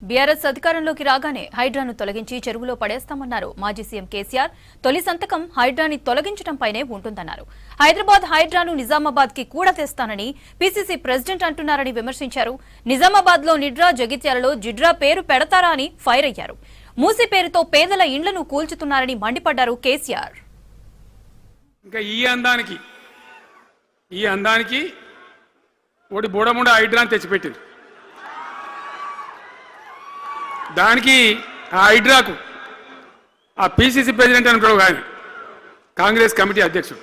BRS అధికారంలోకి రాగానే హైడ్రాను తొలగించి చెరువులో పడేస్తామన్నారు మాజీ సీఎం కేసీఆర్. తొలి సంతకం హైడ్రాని తొలగించడంపైనే ఉంటుందన్నారు. హైదరాబాద్ హైడ్రాను నిజామాబాద్ కి కూడా తెస్తానని పీసీసీ ప్రెసిడెంట్ అంటున్నారని విమర్శించారు. నిజామాబాద్ లో నిడ్రా, జగిత్యాలలో జిడ్రా పేరు పెడతారా అని ఫైర్ అయ్యారు. మూసి పేరుతో పేదల ఇండ్లను కూల్చుతున్నారని మండిపడ్డారు కేసీఆర్. ఇంకా ఈ అందానికి ఒకటి బోడముండ హైడ్రాని తెచ్చిపెట్టింది. దానికి ఆ హైడ్రాకు ఆ పీసీసీ ప్రెసిడెంట్ అనుకోడు ఆయన, కాంగ్రెస్ కమిటీ అధ్యక్షుడు,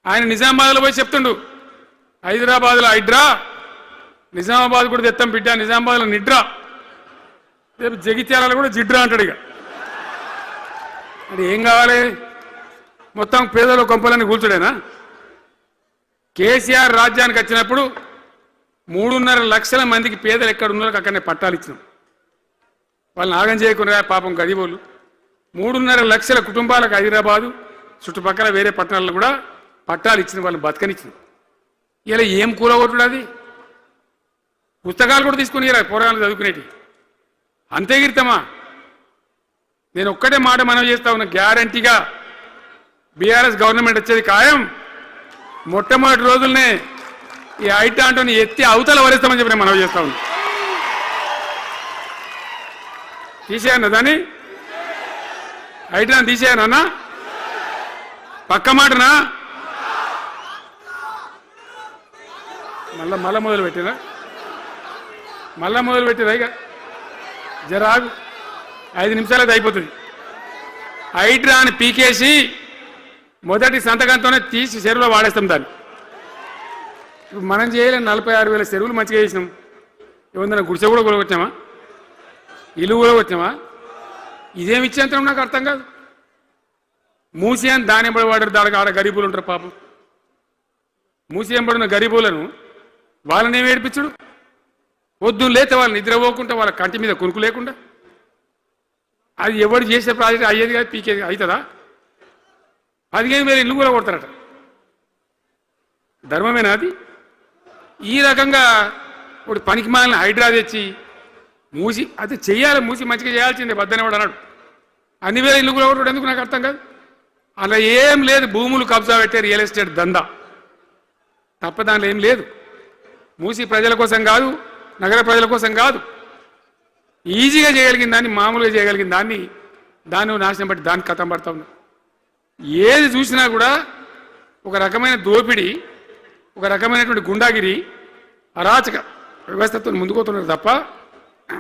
ఆయన నిజామాబాద్లో పోయి చెప్తుండు, హైదరాబాద్లో హైడ్రా, నిజామాబాద్ కూడా తెత్తం బిడ్డ, నిజామాబాద్లో నిడ్రా, రేపు జగిత్యాలలో కూడా జిడ్రా అంటాడు. ఇక అంటే ఏం కావాలి? మొత్తం పేదల కొంపలన్నీ కూల్చుడేనా? కేసీఆర్ రాజ్యానికి వచ్చినప్పుడు 3.5 లక్షల మందికి పేదలు ఎక్కడ ఉన్నారో అక్కడనే పట్టాలు ఇచ్చినాం. వాళ్ళని ఆగం చేయకుండా పాపం గరీబోళ్ళు 3.5 లక్షల కుటుంబాలకు హైదరాబాదు చుట్టుపక్కల వేరే పట్టణాల్లో కూడా పట్టాలు ఇచ్చిన వాళ్ళని బతకనిచ్చింది. ఇలా ఏం కూలగొట్టుడు? అది పుస్తకాలు కూడా తీసుకుని పోరాలు చదువుకునేటి అంతే గిరితమా? నేను ఒక్కటే మాట మనం చేస్తా ఉన్నా, గ్యారంటీగా బీఆర్ఎస్ గవర్నమెంట్ వచ్చేది ఖాయం. మొట్టమొదటి రోజులనే ఈ హైడ్రాని ఎత్తి అవతల వరేస్తామని చెప్పి నేను మనం చేస్తా ఉన్నా. తీసేయన్నా దాన్ని, హైడ్రాని తీసేయనన్నా, పక్క మాటనా? మళ్ళా మొదలు పెట్టినా ఇక జరాగు 5 నిమిషాలు అది అయిపోతుంది. హైడ్రాని పీకేసి మొదటి సంతకంతోనే తీసి చెరువులో వాడేస్తాం దాన్ని. ఇప్పుడు మనం చేయలేం. 46,000 చెరువులు మంచిగా చేసినాం. ఏమన్నా గుడిసె కూడా కొలగొచ్చామా? ఇల్లు కూడా వచ్చామా? ఇదేమి ఇచ్చేంతరం నాకు అర్థం కాదు. మూసి అని దాని ఎంబడి వాడారు, దానికి ఆడ గరీబులు ఉంటారు పాపం. మూసి ఎంబడిన గరీబులను వాళ్ళని ఏమి ఏడిపించడు? పొద్దున్న లేతే వాళ్ళు నిద్రపోకుండా, వాళ్ళ కంటి మీద కొనుక్కు లేకుండా, అది ఎవరు చేసే ప్రాజెక్ట్ అయ్యేది కాదు, పీకేది అవుతుందా? 15,000 ఇల్లు కూడా కొడతారట. ధర్మమేనా అది? ఈ రకంగా ఇప్పుడు పనికి మాలిన హైడ్రా తెచ్చి మూసి అది చెయ్యాలి, మూసి మంచిగా చేయాల్సిందే వద్దనే వాడు అన్నాడు. అన్ని వేల ఇల్లు కూడా కొట్టడం ఎందుకు నాకు అర్థం కాదు. అలా ఏం లేదు, భూములు కబ్జా పెట్టే రియల్ ఎస్టేట్ దందా తప్ప దానిలో ఏం లేదు. మూసి ప్రజల కోసం కాదు, నగర ప్రజల కోసం కాదు, ఈజీగా చేయగలిగిన దాన్ని, మామూలుగా చేయగలిగిన దాన్ని నాశనం బట్టి దానికి కథం పడతా ఉన్నా. ఏది చూసినా కూడా ఒక రకమైన దోపిడీ, ఒక రకమైనటువంటి గుండాగిరి, అరాచక వ్యవస్థతో ముందుకోతున్నారు తప్ప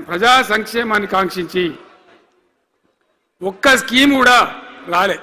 ప్రజా సంక్షేమాన్ని కాంక్షించి ఒక్క స్కీమ్ కూడా రాలే.